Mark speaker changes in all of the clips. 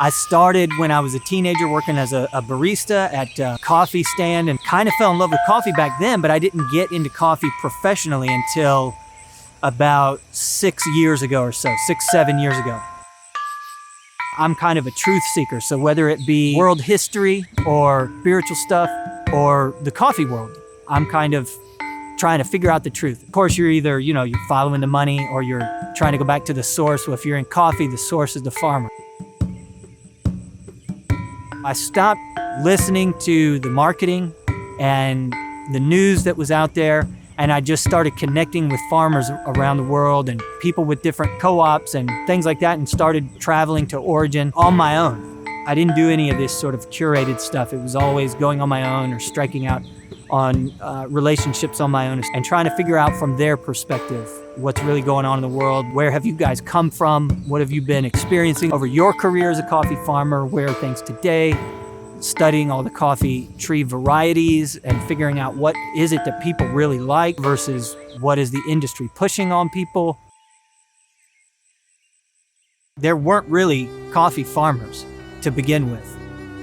Speaker 1: I started when I was a teenager working as a barista at a coffee stand and kind of fell in love with coffee back then, but I didn't get into coffee professionally until about 6 years ago or so, 7 years ago. I'm kind of a truth seeker, so whether it be world history or spiritual stuff or the coffee world, I'm kind of trying to figure out the truth. Of course, you're either, you're following the money or you're trying to go back to the source. So if you're in coffee, the source is the farmer. I stopped listening to the marketing and the news that was out there, and I just started connecting with farmers around the world and people with different co-ops and things like that, and started traveling to Oregon on my own. I didn't do any of this sort of curated stuff. It was always going on my own or striking out on relationships on my own and trying to figure out from their perspective what's really going on in the world. Where have you guys come from? What have you been experiencing over your career as a coffee farmer? Where are things today? Studying all the coffee tree varieties and figuring out what is it that people really like versus what is the industry pushing on people. There weren't really coffee farmers to begin with.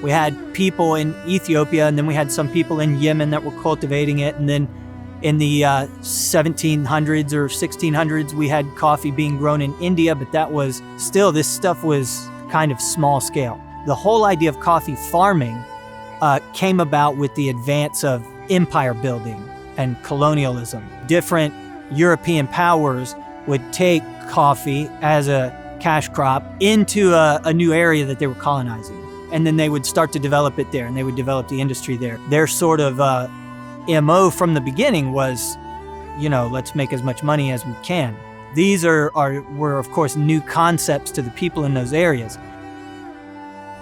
Speaker 1: We had people in Ethiopia, and then we had some people in Yemen that were cultivating it. And then in the 1700s or 1600s, we had coffee being grown in India, but that was still, this stuff was kind of small scale. The whole idea of coffee farming came about with the advance of empire building and colonialism. Different European powers would take coffee as a cash crop into a new area that they were colonizing. And then they would start to develop it there, and they would develop the industry there. Their sort of MO from the beginning was, let's make as much money as we can. These were of course new concepts to the people in those areas.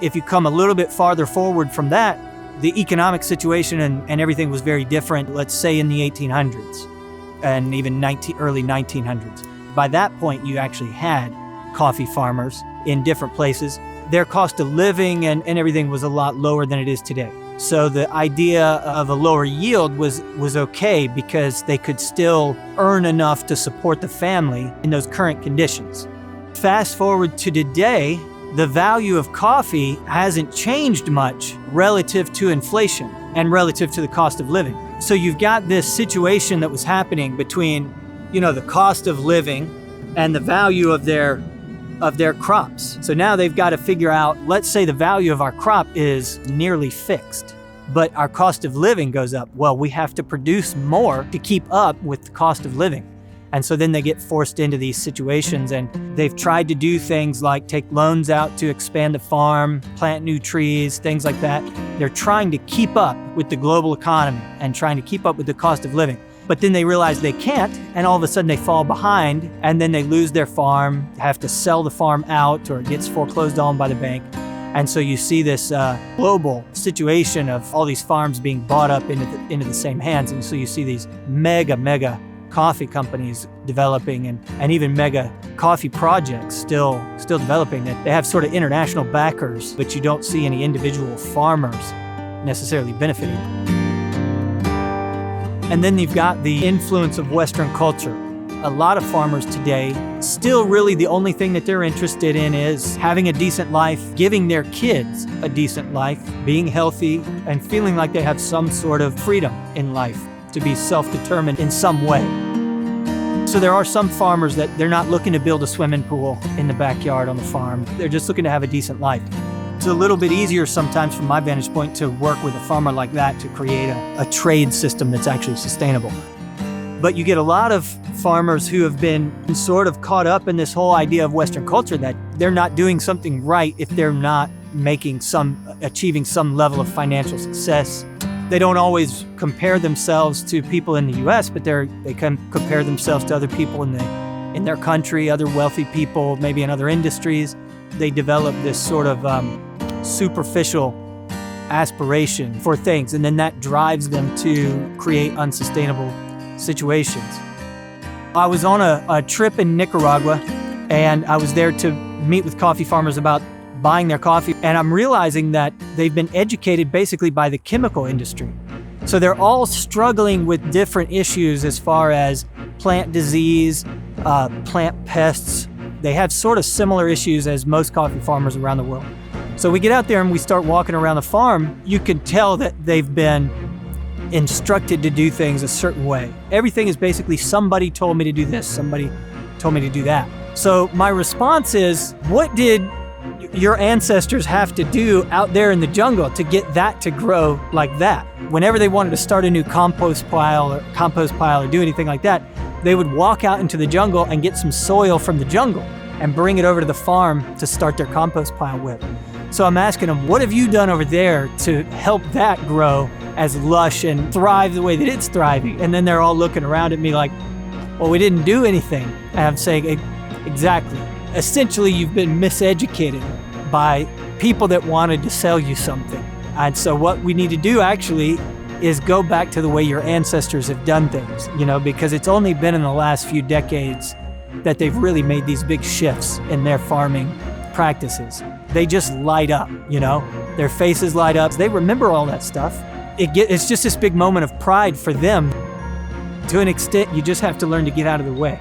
Speaker 1: If you come a little bit farther forward from that, the economic situation and everything was very different, let's say in the 1800s and even early 1900s. By that point, you actually had coffee farmers in different places. Their cost of living and everything was a lot lower than it is today. So the idea of a lower yield was okay because they could still earn enough to support the family in those current conditions. Fast forward to today, the value of coffee hasn't changed much relative to inflation and relative to the cost of living. So you've got this situation that was happening between, the cost of living and the value of their crops. So now they've got to figure out, let's say the value of our crop is nearly fixed, but our cost of living goes up. Well, we have to produce more to keep up with the cost of living. And so then they get forced into these situations, and they've tried to do things like take loans out to expand the farm, plant new trees, things like that. They're trying to keep up with the global economy and trying to keep up with the cost of living. But then they realize they can't, and all of a sudden they fall behind, and then they lose their farm, have to sell the farm out, or it gets foreclosed on by the bank. And so you see this global situation of all these farms being bought up into the same hands. And so you see these mega coffee companies developing and even mega coffee projects still developing. That they have sort of international backers, but you don't see any individual farmers necessarily benefiting. And then you've got the influence of Western culture. A lot of farmers today, still really the only thing that they're interested in is having a decent life, giving their kids a decent life, being healthy, and feeling like they have some sort of freedom in life to be self-determined in some way. So there are some farmers that they're not looking to build a swimming pool in the backyard on the farm. They're just looking to have a decent life. It's a little bit easier sometimes from my vantage point to work with a farmer like that to create a trade system that's actually sustainable. But you get a lot of farmers who have been sort of caught up in this whole idea of Western culture that they're not doing something right if they're not achieving some level of financial success. They don't always compare themselves to people in the US, but they can compare themselves to other people in their country, other wealthy people, maybe in other industries. They develop this sort of superficial aspiration for things, and then that drives them to create unsustainable situations. I was on a trip in Nicaragua, and I was there to meet with coffee farmers about buying their coffee, and I'm realizing that they've been educated basically by the chemical industry. So they're all struggling with different issues as far as plant disease, plant pests. They have sort of similar issues as most coffee farmers around the world. So we get out there and we start walking around the farm. You can tell that they've been instructed to do things a certain way. Everything is basically somebody told me to do this, somebody told me to do that. So my response is, what did your ancestors have to do out there in the jungle to get that to grow like that? Whenever they wanted to start a new compost pile or do anything like that, they would walk out into the jungle and get some soil from the jungle and bring it over to the farm to start their compost pile with. So I'm asking them, what have you done over there to help that grow as lush and thrive the way that it's thriving? And then they're all looking around at me like, well, we didn't do anything. And I'm saying, exactly. Essentially, you've been miseducated by people that wanted to sell you something. And so what we need to do actually is go back to the way your ancestors have done things, because it's only been in the last few decades that they've really made these big shifts in their farming practices. They just light up, their faces light up. They remember all that stuff. It's just this big moment of pride for them. To an extent, you just have to learn to get out of the way.